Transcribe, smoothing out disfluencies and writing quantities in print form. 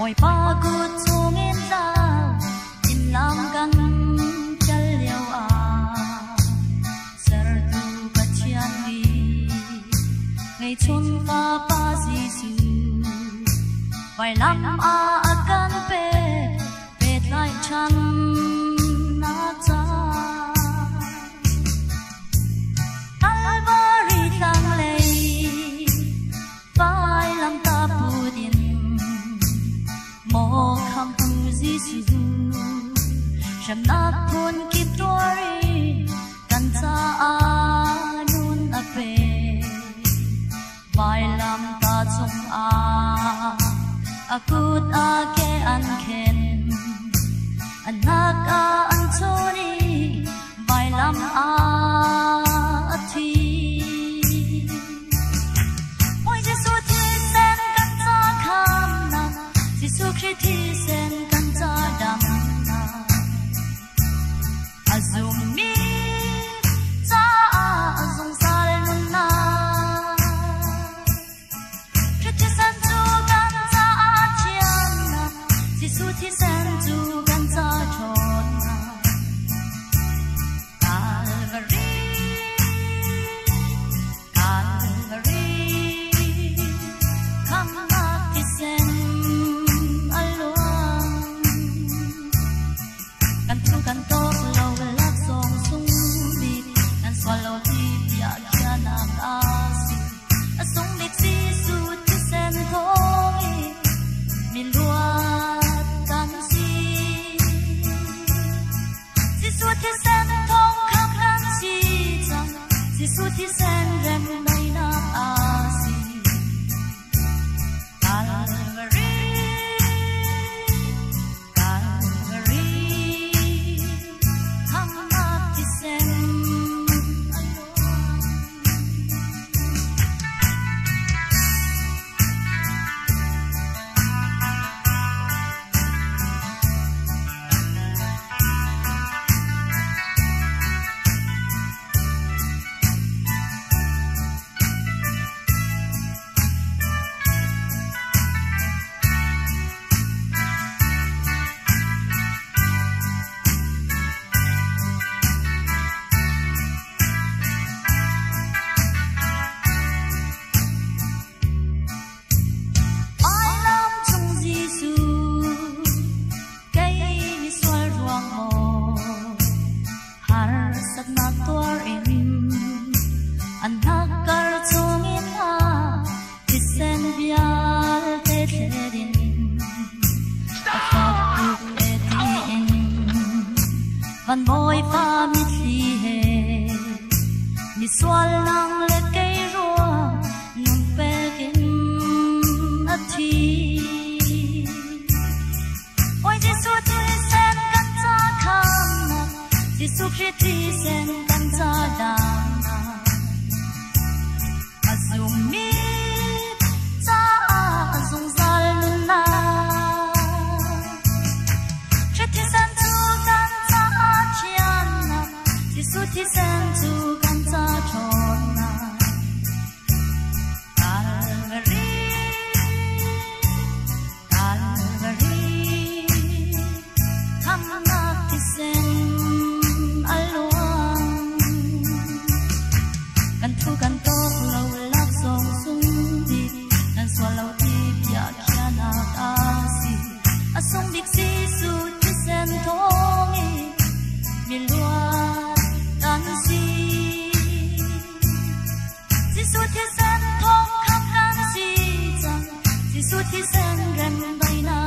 ôi pagod sungin daw inlam kan chalyaw sardu kachyani ngay chun pa pa sisu vai lam akan pe pet lai chan na cha alvari tang lei vai lam ta pudin mo kham pu sisu sham na pun kip tori kan cha anun ape vai lam ta chung akut ake an khen anak an choni vai lam thi oi jesu thi sen kan cha kham na jesu christ thi sen kan cha dam na azum mi cha azung sal nun na christ san chu kan cha chian na jesu thi sen chu kan cha chon na Calvary Calvary come back to sen alone kan tu kan tok lo lak song sung di kan swallow di ya kiana asi asung lit si su ti sen thoi min luat kan si su ti sen thong khap kan si chang su ti sen rem nai na asi Calvary Calvary come back to sen van boy pha mi thi he mi swal lang le cây rua nung pe kin a thi oi jesu thi sen kan cha kham na jesu christ thi sen kan cha dam na azum mi cha azung zal na thi sen chu kan cha chon na Calvary Calvary come back to sen alone kan thu kan tok lo lak song sung di kan swallow di ya kiana asi asong dik si su thi sen thong mi lua si Jesu thi sen thong khắp can si chang Jesu thi sen rem bay na